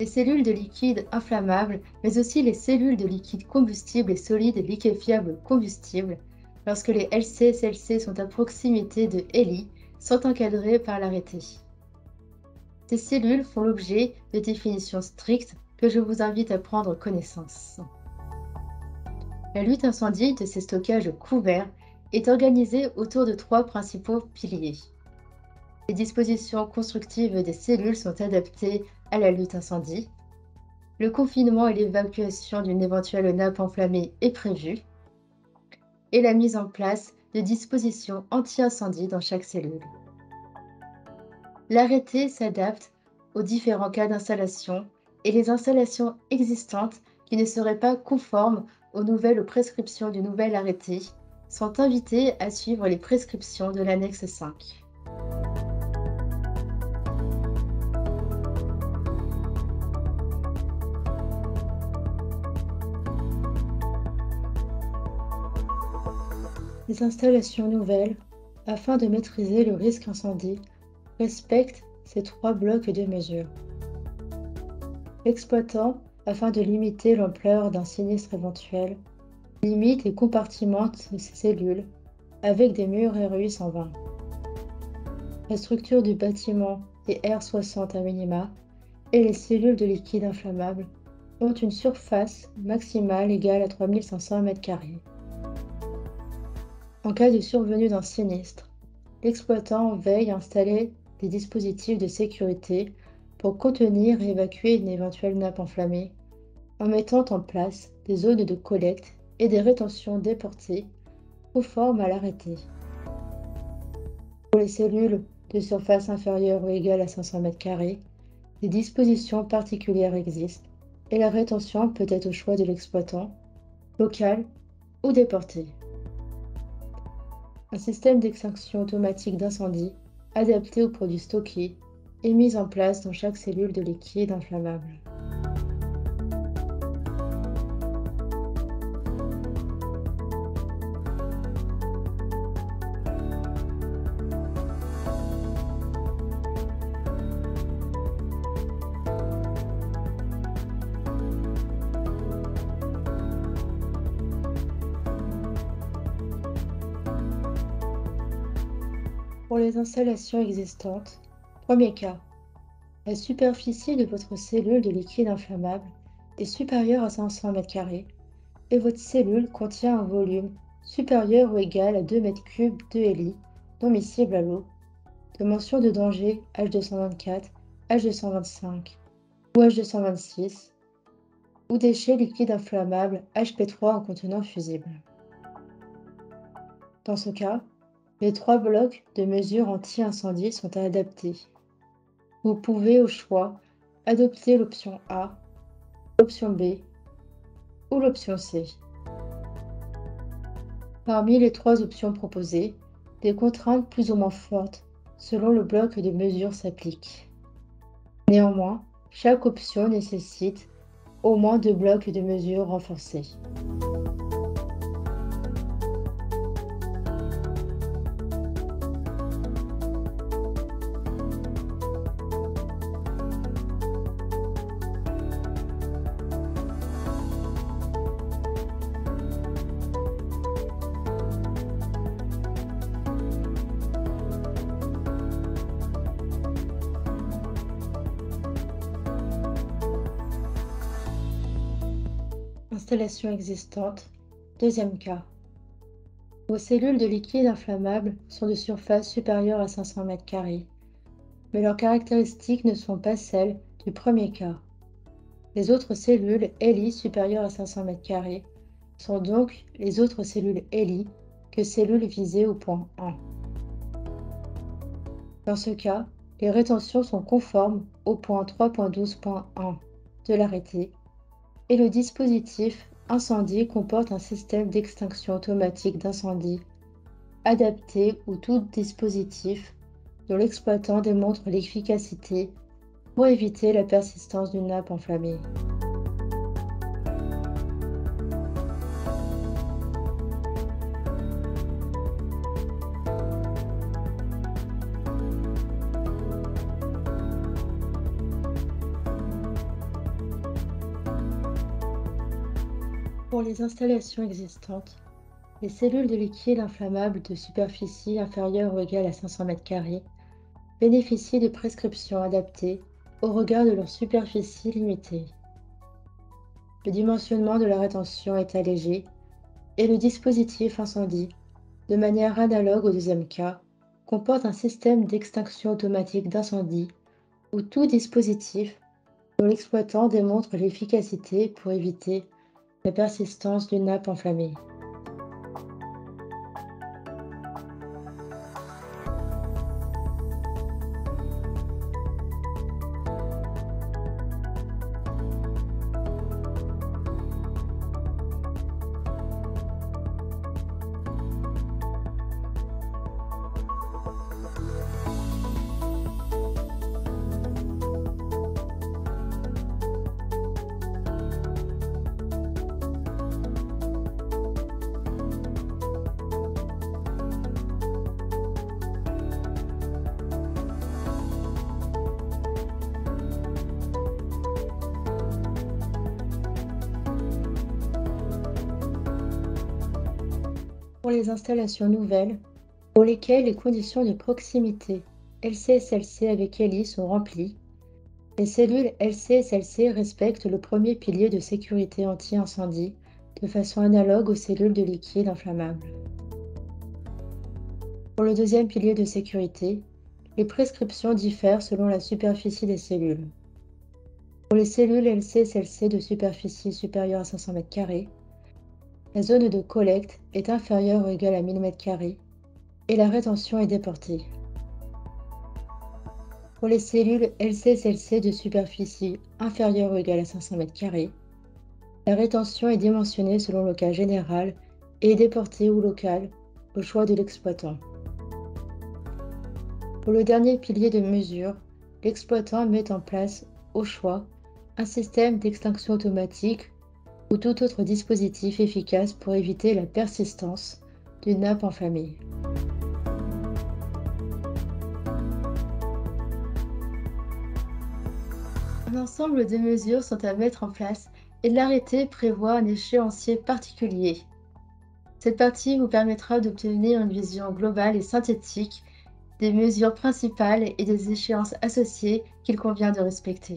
Les cellules de liquide inflammable, mais aussi les cellules de liquide combustible et solide et liquéfiable combustible, lorsque les LC-SLC sont à proximité de HELI, sont encadrées par l'arrêté. Ces cellules font l'objet de définitions strictes que je vous invite à prendre connaissance. La lutte incendie de ces stockages couverts est organisée autour de 3 principaux piliers. Les dispositions constructives des cellules sont adaptées à la lutte incendie. Le confinement et l'évacuation d'une éventuelle nappe enflammée est prévu. Et la mise en place de dispositions anti-incendie dans chaque cellule. L'arrêté s'adapte aux différents cas d'installation et les installations existantes qui ne seraient pas conformes aux nouvelles prescriptions du nouvel arrêté sont invitées à suivre les prescriptions de l'annexe 5. Les installations nouvelles, afin de maîtriser le risque incendie, respectent ces 3 blocs de mesure. L'exploitant, afin de limiter l'ampleur d'un sinistre éventuel, limite et compartimente ces cellules avec des murs RU 120. La structure du bâtiment est R60 à minima et les cellules de liquide inflammable ont une surface maximale égale à 3500 m². En cas de survenue d'un sinistre, l'exploitant veille à installer des dispositifs de sécurité pour contenir et évacuer une éventuelle nappe enflammée, en mettant en place des zones de collecte et des rétentions déportées conformes à l'arrêté. Pour les cellules de surface inférieure ou égale à 500 m², des dispositions particulières existent et la rétention peut être au choix de l'exploitant, local ou déporté. Un système d'extinction automatique d'incendie adapté aux produits stockés est mis en place dans chaque cellule de liquide inflammable. Pour les installations existantes, premier cas, la superficie de votre cellule de liquide inflammable est supérieure à 500 m² et votre cellule contient un volume supérieur ou égal à 2 m³ de HELI non miscible à l'eau, de mention de danger H224, H225 ou H226, ou déchets liquides inflammables HP3 en contenant fusible. Dans ce cas, les 3 blocs de mesure anti-incendie sont adaptés. Vous pouvez au choix adopter l'option A, l'option B ou l'option C. Parmi les 3 options proposées, des contraintes plus ou moins fortes selon le bloc de mesure s'appliquent. Néanmoins, chaque option nécessite au moins 2 blocs de mesure renforcés. Installation existante, deuxième cas. Vos cellules de liquide inflammable sont de surface supérieure à 500 m², mais leurs caractéristiques ne sont pas celles du premier cas. Les autres cellules HELI supérieures à 500 m² sont donc les autres cellules HELI que cellules visées au point 1. Dans ce cas, les rétentions sont conformes au point 3.12.1 de l'arrêté et le dispositif incendie comporte un système d'extinction automatique d'incendie adapté ou tout dispositif dont l'exploitant démontre l'efficacité pour éviter la persistance d'une nappe enflammée. Pour les installations existantes, les cellules de liquide inflammable de superficie inférieure ou égale à 500 m² bénéficient de prescriptions adaptées au regard de leur superficie limitée. Le dimensionnement de la rétention est allégé et le dispositif incendie, de manière analogue au deuxième cas, comporte un système d'extinction automatique d'incendie où tout dispositif dont l'exploitant démontre l'efficacité pour éviter la persistance d'une nappe enflammée. Pour les installations nouvelles, pour lesquelles les conditions de proximité LC-SLC avec ELI sont remplies, les cellules LC-SLC respectent le premier pilier de sécurité anti-incendie de façon analogue aux cellules de liquide inflammable. Pour le deuxième pilier de sécurité, les prescriptions diffèrent selon la superficie des cellules. Pour les cellules LC-SLC de superficie supérieure à 500 m², la zone de collecte est inférieure ou égale à 1000 m² et la rétention est déportée. Pour les cellules LC-SLC de superficie inférieure ou égale à 500 m², la rétention est dimensionnée selon le cas général et est déportée ou locale au choix de l'exploitant. Pour le dernier pilier de mesure, l'exploitant met en place, au choix, un système d'extinction automatique ou tout autre dispositif efficace pour éviter la persistance d'une nappe enflammée. Un ensemble de mesures sont à mettre en place et l'arrêté prévoit un échéancier particulier. Cette partie vous permettra d'obtenir une vision globale et synthétique des mesures principales et des échéances associées qu'il convient de respecter.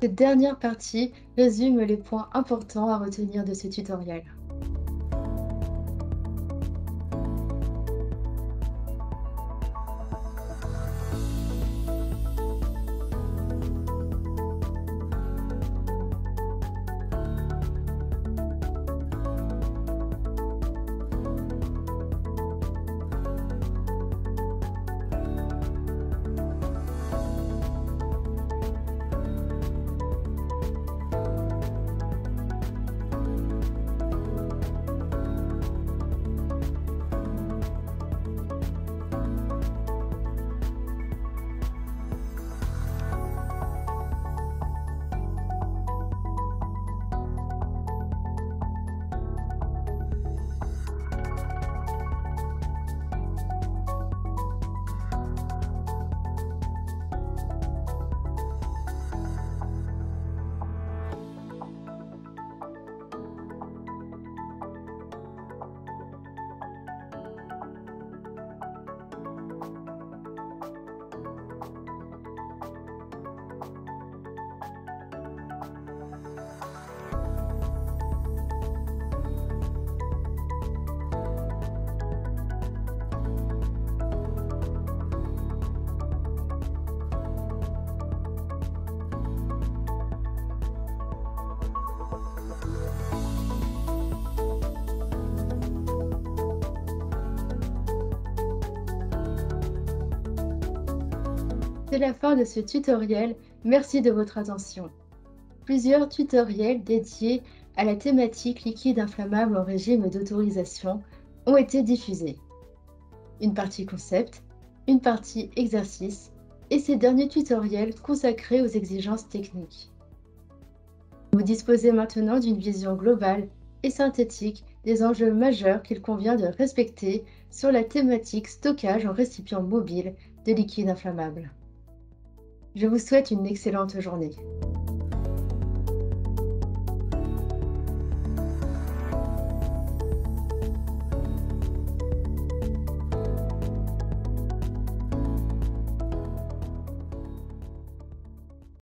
Cette dernière partie résume les points importants à retenir de ce tutoriel. c'est la fin de ce tutoriel. Merci de votre attention. Plusieurs tutoriels dédiés à la thématique liquide inflammable en régime d'autorisation ont été diffusés. Une partie concept, une partie exercice et ces derniers tutoriels consacrés aux exigences techniques. Vous disposez maintenant d'une vision globale et synthétique des enjeux majeurs qu'il convient de respecter sur la thématique stockage en récipient mobile de liquide inflammable. Je vous souhaite une excellente journée.